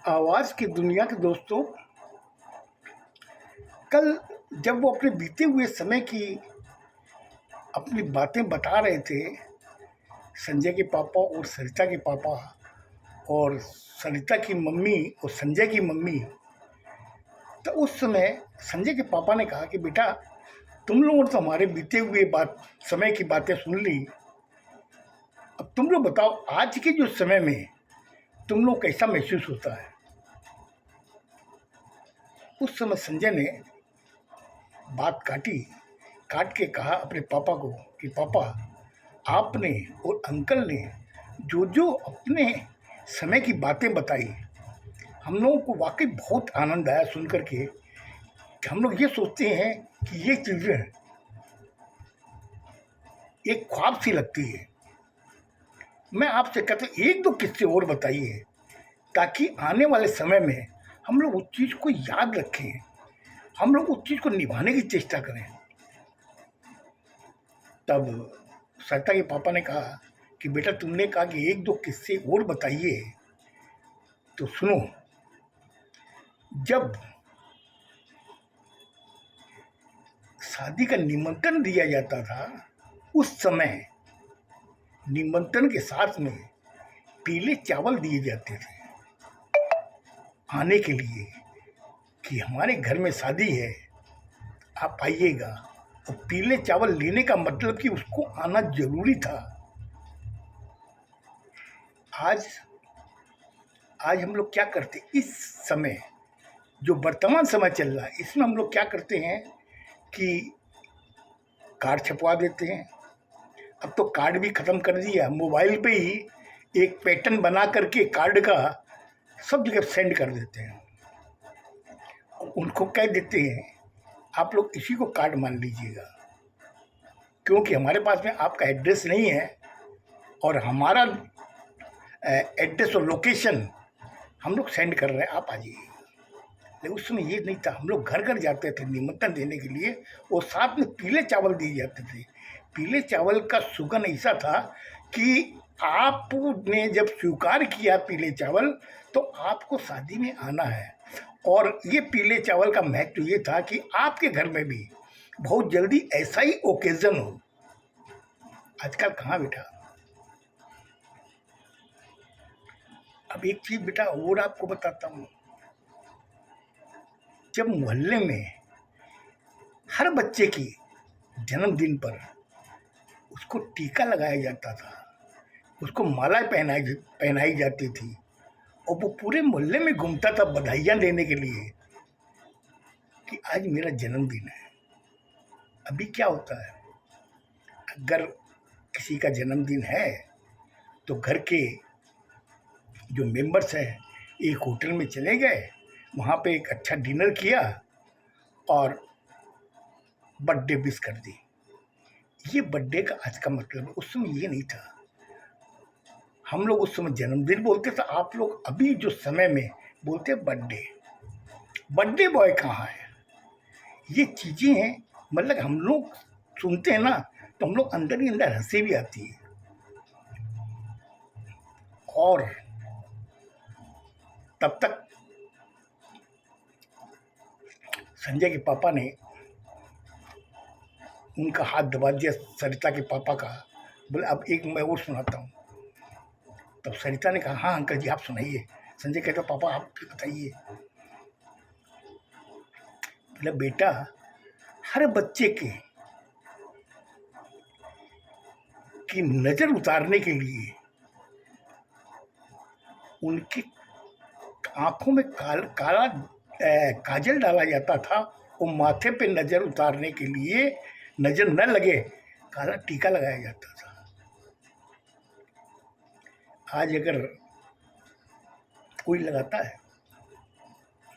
आवाज़ की दुनिया के दोस्तों, कल जब वो अपने बीते हुए समय की अपनी बातें बता रहे थे, संजय के पापा और सरिता के पापा और सरिता की मम्मी और संजय की मम्मी, तो उस समय संजय के पापा ने कहा कि बेटा, तुम लोगों ने तो हमारे बीते हुए समय की बातें सुन ली। अब तुम लोग बताओ, आज के जो समय में तुम लोग कैसा महसूस होता है। उस समय संजय ने बात काट के कहा अपने पापा को कि पापा, आपने और अंकल ने जो जो अपने समय की बातें बताई, हम लोगों को वाकई बहुत आनंद आया सुन कर के। कि हम लोग ये सोचते हैं कि ये चीज़ें एक ख्वाब सी लगती है। मैं आपसे कहता हूँ, एक दो किस्से और बताइए ताकि आने वाले समय में हम लोग उस चीज़ को याद रखें, हम लोग उस चीज़ को निभाने की चेष्टा करें। तब सरिता के पापा ने कहा कि बेटा, तुमने कहा कि एक दो किस्से और बताइए, तो सुनो। जब शादी का निमंत्रण दिया जाता था, उस समय निमंत्रण के साथ में पीले चावल दिए जाते थे आने के लिए कि हमारे घर में शादी है, आप आइएगा। और पीले चावल लेने का मतलब कि उसको आना जरूरी था। आज आज हम लोग क्या करते, इस समय जो वर्तमान समय चल रहा है, इसमें हम लोग क्या करते हैं कि कार्ड छपवा देते हैं। अब तो कार्ड भी ख़त्म कर दिया, मोबाइल पे ही एक पैटर्न बना करके कार्ड का सब जगह सेंड कर देते हैं। उनको कह देते हैं आप लोग इसी को कार्ड मान लीजिएगा, क्योंकि हमारे पास में आपका एड्रेस नहीं है और हमारा एड्रेस और लोकेशन हम लोग सेंड कर रहे हैं, आप आ जाइए। लेकिन उस समय ये नहीं था, हम लोग घर घर जाते थे निमंत्रण देने के लिए और साथ में पीले चावल दिए जाते थे। पीले चावल का सुगंध ऐसा था कि आपने जब स्वीकार किया पीले चावल, तो आपको शादी में आना है। और ये पीले चावल का महत्व ये था कि आपके घर में भी बहुत जल्दी ऐसा ही ओकेजन हो। आजकल कहाँ बेटा। अब एक चीज़ बेटा और आपको बताता हूँ, जब मोहल्ले में हर बच्चे की जन्मदिन पर उसको टीका लगाया जाता था, उसको माला पहनाई जाती थी और वो पूरे मोहल्ले में घूमता था बधाइयाँ देने के लिए कि आज मेरा जन्मदिन है। अभी क्या होता है, अगर किसी का जन्मदिन है तो घर के जो मेंबर्स हैं एक होटल में चले गए, वहाँ पे एक अच्छा डिनर किया और बर्थडे विश कर दी। ये बर्थडे का आज का मतलब है, उस समय ये नहीं था। हम लोग उस समय जन्मदिन बोलते थे, आप लोग अभी जो समय में बोलते हैं बर्थडे। बर्थडे बॉय कहाँ है? ये चीज़ें हैं, मतलब हम लोग सुनते हैं ना तो हम लोग अंदर ही अंदर हंसी भी आती है। और तब तक संजय के पापा ने उनका हाथ दबा दिया सरिता के पापा का। बोले अब एक मैं और सुनाता हूँ। तब सरिता ने कहा हाँ अंकल जी आप सुनाइए। संजय कहता पापा आप बताइए। बोले बेटा, हर बच्चे की नज़र उतारने के लिए उनकी आंखों में काला काजल डाला जाता था और माथे पे नज़र उतारने के लिए, नज़र न लगे, काला टीका लगाया जाता था। आज अगर कोई लगाता है,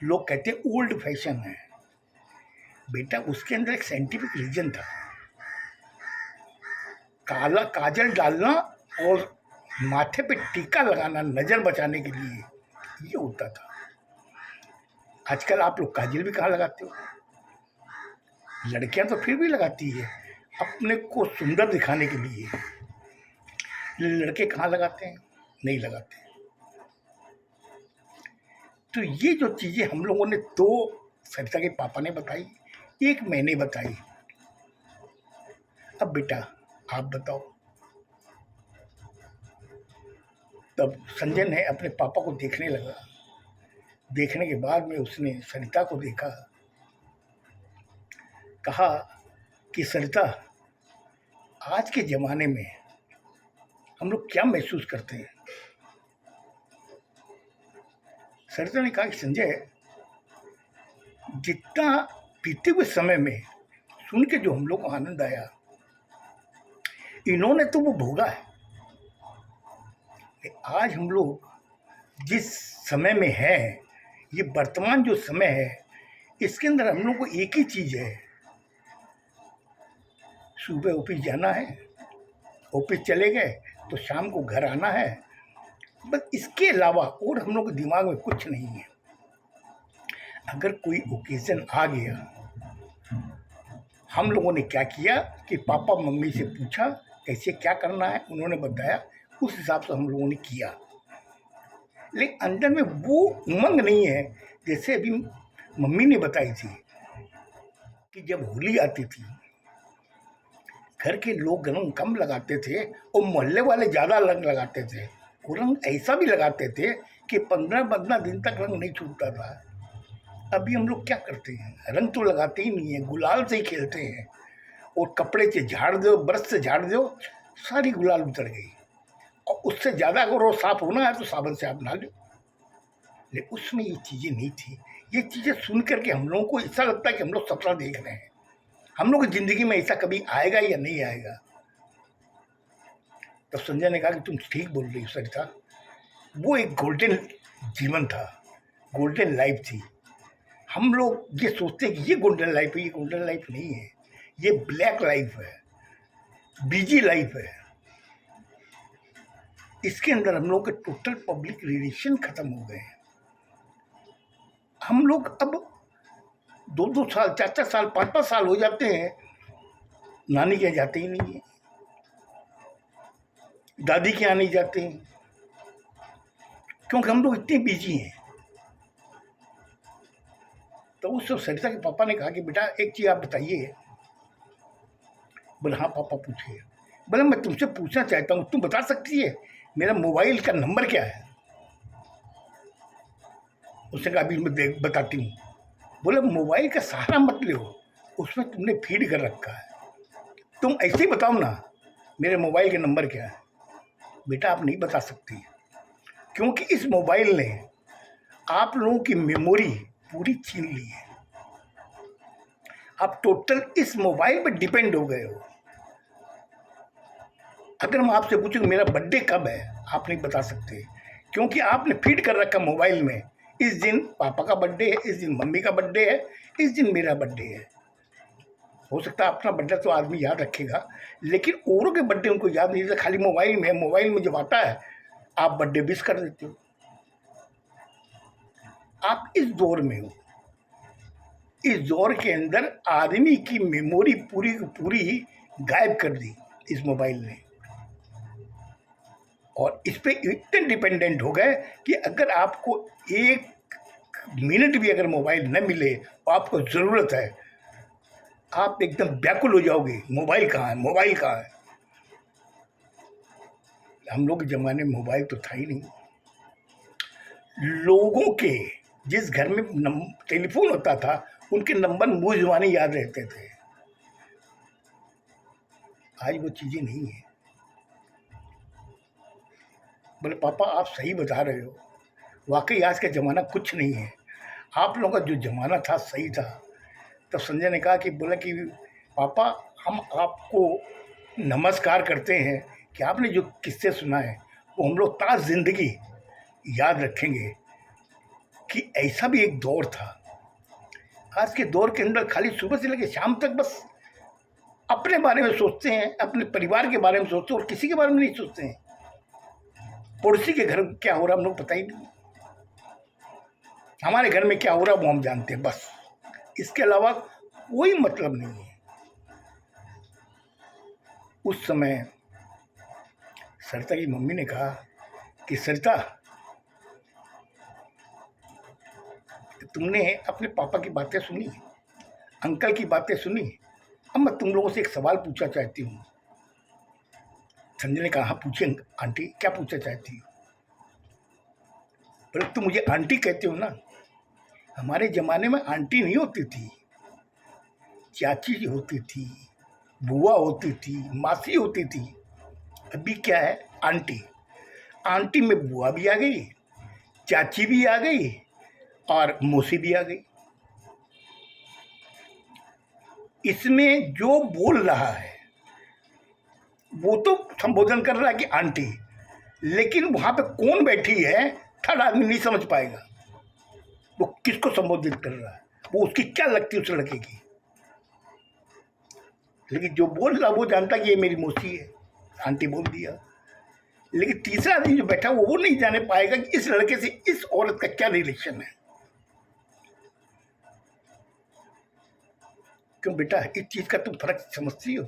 लोग कहते हैं ओल्ड फैशन है। बेटा, उसके अंदर एक साइंटिफिक रीजन था। काला काजल डालना और माथे पे टीका लगाना नज़र बचाने के लिए ये होता था। आजकल आप लोग काजल भी कहाँ लगाते हो? लड़कियां तो फिर भी लगाती है अपने को सुंदर दिखाने के लिए, लड़के कहाँ लगाते हैं? नहीं लगाते। तो ये जो चीज़ें हम लोगों ने, दो सरिता के पापा ने बताई, एक मैंने बताई। अब बेटा आप बताओ। तब संजय ने अपने पापा को देखने लगा। देखने के बाद में उसने सरिता को देखा, कहा कि सरिता, आज के ज़माने में हम लोग क्या महसूस करते हैं। सरिता ने कहा कि संजय, जितना बीते हुए समय में सुन के जो हम लोग को आनंद आया, इन्होंने तो वो भोगा है। आज हम लोग जिस समय में हैं, ये वर्तमान जो समय है, इसके अंदर हम लोग को एक ही चीज़ है, सुबह ऑफिस जाना है, ऑफिस चले गए तो शाम को घर आना है, बस इसके अलावा और हम लोग के दिमाग में कुछ नहीं है। अगर कोई ओकेज़न आ गया, हम लोगों ने क्या किया कि पापा मम्मी से पूछा कैसे क्या करना है, उन्होंने बताया, उस हिसाब से हम लोगों ने किया। लेकिन अंदर में वो उमंग नहीं है जैसे अभी मम्मी ने बताई थी कि जब होली आती थी, घर के लोग रंग कम लगाते थे और मोहल्ले वाले ज़्यादा रंग लगाते थे। वो रंग ऐसा भी लगाते थे कि 15-15 दिन तक रंग नहीं छूटता था। अभी हम लोग क्या करते हैं, रंग तो लगाते ही नहीं है, गुलाल से ही खेलते हैं, और कपड़े से झाड़ दो, ब्रश से झाड़ दो, सारी गुलाल उतर गई। और उससे ज़्यादा अगर वो साफ होना है तो साबुन से आप नहा लो। लेकिन उसमें ये चीज़ें नहीं थी। ये चीज़ें सुन करके हम लोगों को ऐसा लगता है कि हम लोग सपना देख रहे हैं। हम लोग की ज़िंदगी में ऐसा कभी आएगा या नहीं आएगा। तो संजय ने कहा कि तुम ठीक बोल रही हो सरिता, वो एक गोल्डन जीवन था, गोल्डन लाइफ थी। हम लोग ये सोचते हैं कि ये गोल्डन लाइफ है, ये गोल्डन लाइफ नहीं है, ये ब्लैक लाइफ है, बिजी लाइफ है। इसके अंदर हम लोग के टोटल पब्लिक रिलेशन खत्म हो गए हैं। हम लोग अब 2-2 साल, 4-4 साल, 5-5 साल हो जाते हैं, नानी के यहाँ जाते ही नहीं है, दादी के यहाँ नहीं जाते हैं, क्योंकि हम लोग इतने बिजी हैं। तो उस सरिता के पापा ने कहा कि बेटा एक चीज़ आप बताइए। बोले हाँ पापा पूछिए। बोले मैं तुमसे पूछना चाहता हूँ, तुम बता सकती है मेरा मोबाइल का नंबर क्या है। उसने कहा अभी मैं बताती हूँ। बोले मोबाइल का सहारा मत लो, उसमें तुमने फीड कर रखा है, तुम ऐसे ही बताओ ना मेरे मोबाइल का नंबर क्या है। बेटा आप नहीं बता सकती, क्योंकि इस मोबाइल ने आप लोगों की मेमोरी पूरी छीन ली है। आप टोटल इस मोबाइल पर डिपेंड हो गए हो। अगर मैं आपसे पूछूं मेरा बर्थडे कब है, आप नहीं बता सकते, क्योंकि आपने फीड कर रखा मोबाइल में, इस दिन पापा का बर्थडे है, इस दिन मम्मी का बर्थडे है, इस दिन मेरा बर्थडे है। हो सकता है अपना बर्थडे तो आदमी याद रखेगा, लेकिन औरों के बर्थडे उनको याद नहीं रहता। खाली मोबाइल में जब आता है आप बर्थडे विश कर देते हो। आप इस दौर में हो, इस दौर के अंदर आदमी की मेमोरी पूरी की पूरी गायब कर दी इस मोबाइल ने, और इस पे इतने डिपेंडेंट हो गए कि अगर आपको 1 मिनट भी अगर मोबाइल न मिले और आपको ज़रूरत है, आप एकदम व्याकुल हो जाओगे, मोबाइल कहाँ है, मोबाइल कहाँ है। हम लोग के ज़माने में मोबाइल तो था ही नहीं। लोगों के जिस घर में टेलीफोन होता था उनके नंबर मुँह जुबानी याद रहते थे। आज वो चीज़ें नहीं है। बोले पापा आप सही बता रहे हो, वाकई आज का ज़माना कुछ नहीं है, आप लोगों का जो ज़माना था सही था। तो संजय ने कहा कि बोला कि पापा हम आपको नमस्कार करते हैं कि आपने जो किस्से सुना है वो हम लोग ताज़ ज़िंदगी याद रखेंगे कि ऐसा भी एक दौर था। आज के दौर के अंदर खाली सुबह से लेकर शाम तक बस अपने बारे में सोचते हैं, अपने परिवार के बारे में सोचते हैं, और किसी के बारे में नहीं सोचते हैं। पड़ोसी के घर क्या हो रहा हम लोग पता ही नहीं, हमारे घर में क्या हो रहा वो हम जानते हैं, बस इसके अलावा कोई मतलब नहीं है। उस समय सरिता की मम्मी ने कहा कि सरिता तुमने अपने पापा की बातें सुनी, अंकल की बातें सुनी। अब मैं तुम लोगों से एक सवाल पूछना चाहती हूँ। संजय ने कहा, हाँ पूछे आंटी, क्या पूछना चाहती हो? पर तुम मुझे आंटी कहते हो ना, हमारे ज़माने में आंटी नहीं होती थी, चाची होती थी, बुआ होती थी, मासी होती थी। अभी क्या है? आंटी। आंटी में बुआ भी आ गई, चाची भी आ गई और मौसी भी आ गई। इसमें जो बोल रहा है वो तो संबोधन कर रहा है कि आंटी, लेकिन वहां पे कौन बैठी है थर्ड आदमी नहीं समझ पाएगा वो किसको संबोधित कर रहा है, वो उसकी क्या लगती है उस लड़के की। लेकिन जो बोल रहा वो जानता कि ये मेरी मौसी है, आंटी बोल दिया। लेकिन तीसरा आदमी जो बैठा वो नहीं जाने पाएगा कि इस लड़के से इस औरत का क्या रिलेशन है। क्यों बेटा, इस चीज का तुम फर्क समझती हो?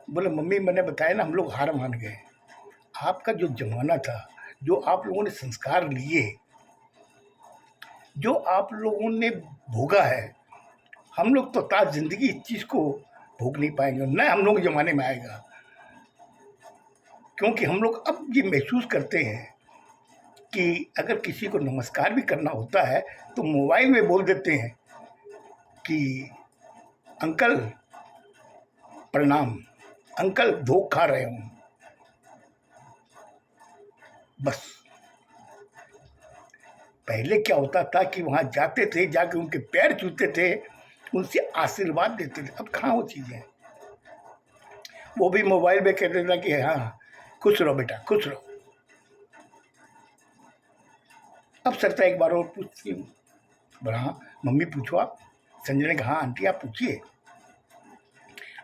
बोले मम्मी मैंने बताया ना, हम लोग हार मान गए। आपका जो जमाना था, जो आप लोगों ने संस्कार लिए, जो आप लोगों ने भोगा है, हम लोग तो ताज जिंदगी इस चीज को भोग नहीं पाएंगे, न हम लोग जमाने में आएगा। क्योंकि हम लोग अब ये महसूस करते हैं कि अगर किसी को नमस्कार भी करना होता है तो मोबाइल में बोल देते हैं कि अंकल प्रणाम, अंकल धोखा खा रहे हूँ, बस। पहले क्या होता था कि वहाँ जाते थे, जाके उनके पैर छूते थे, उनसे आशीर्वाद देते थे। अब कहाँ वो चीज़ें, वो भी मोबाइल में कहते थे कि हाँ खुश रहो बेटा, खुश रहो। अब सरता एक बार और पूछती हूँ, बोला हाँ मम्मी पूछो आप। संजय ने कहा, हाँ आंटी आप पूछिए।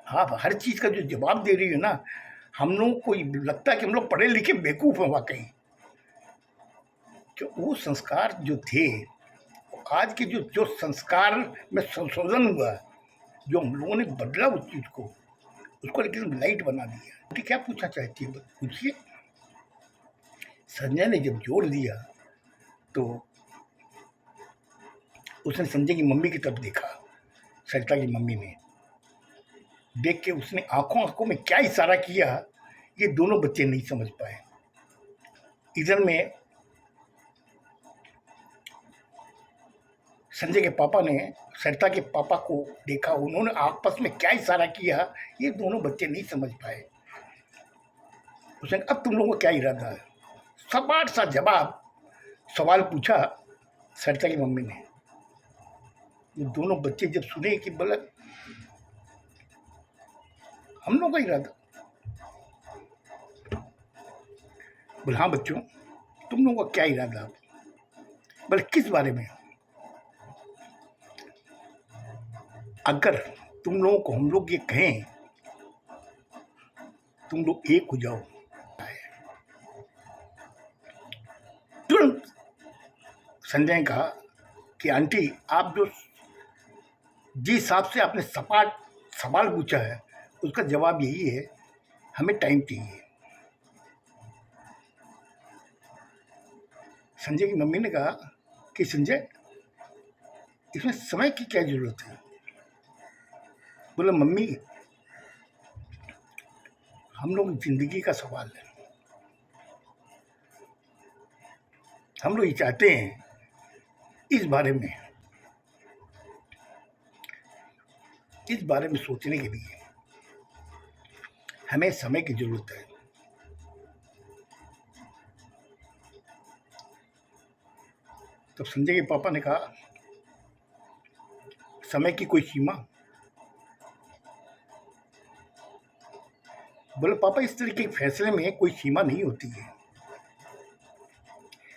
आप हर चीज़ का जो जवाब दे रही हो ना, हम लोग को लगता है कि हम लोग पढ़े लिखे बेवकूफ़ हैं वाकई। कि वो संस्कार जो थे, आज के जो जो संस्कार में संशोधन हुआ, जो हम लोगों ने बदला उस चीज़ को, उसको लेकिन लाइट बना दिया। ठीक, क्या पूछना चाहती है पूछिए। संजय ने जब जोड़ दिया तो उसने संजय की मम्मी की तरफ देखा। सरिता की मम्मी ने देख के उसने आंखों आंखों में क्या इशारा किया, ये दोनों बच्चे नहीं समझ पाए। इधर में संजय के पापा ने सरिता के पापा को देखा, उन्होंने आपस में क्या इशारा किया, ये दोनों बच्चे नहीं समझ पाए। उसने अब तुम लोगों का क्या इरादा है? सपाट सा जवाब सवाल पूछा सरिता की मम्मी ने। ये दोनों बच्चे जब सुने कि बोला हम लोग का इरादा, बोले हाँ बच्चों तुम लोगों का क्या इरादा? बोले किस बारे में? अगर तुम लोगों को हम लोग ये कहें तुम लोग एक हो जाओ, तुरंत संजय ने कहा कि आंटी आप जो जिस हिसाब से आपने सपाट सवाल पूछा है उसका जवाब यही है, हमें टाइम चाहिए। संजय की मम्मी ने कहा कि संजय इसमें समय की क्या जरूरत है? बोला मम्मी हम लोग जिंदगी का सवाल है, हम लोग ये चाहते हैं इस बारे में सोचने के लिए हमें समय की जरूरत है। तो संजय के पापा ने कहा समय की कोई सीमा? बोले पापा इस तरीके के फैसले में कोई सीमा नहीं होती है।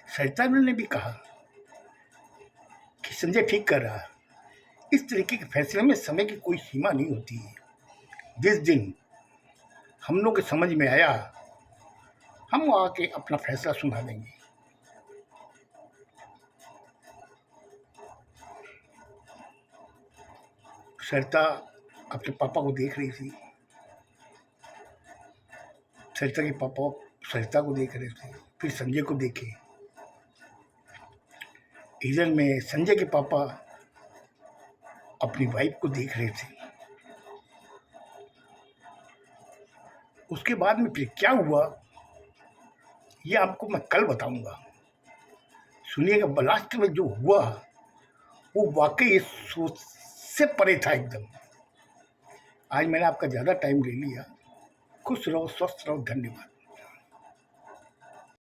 सरिता ने भी कहा कि संजय ठीक कर रहा है, इस तरीके के फैसले में समय की कोई सीमा नहीं होती है। जिस दिन हम लोग के समझ में आया हम आके अपना फैसला सुना देंगे। सरिता अपने पापा को देख रही थी, सरिता के पापा सरिता को देख रहे थे, फिर संजय को देखे। इधर में संजय के पापा अपनी वाइफ को देख रहे थे। उसके बाद में फिर क्या हुआ ये आपको मैं कल बताऊंगा। सुनिएगा, लास्ट में जो हुआ वो वाकई सोच से परे था एकदम। आज मैंने आपका ज़्यादा टाइम ले लिया। खुश रहो, स्वस्थ रहो, धन्यवाद।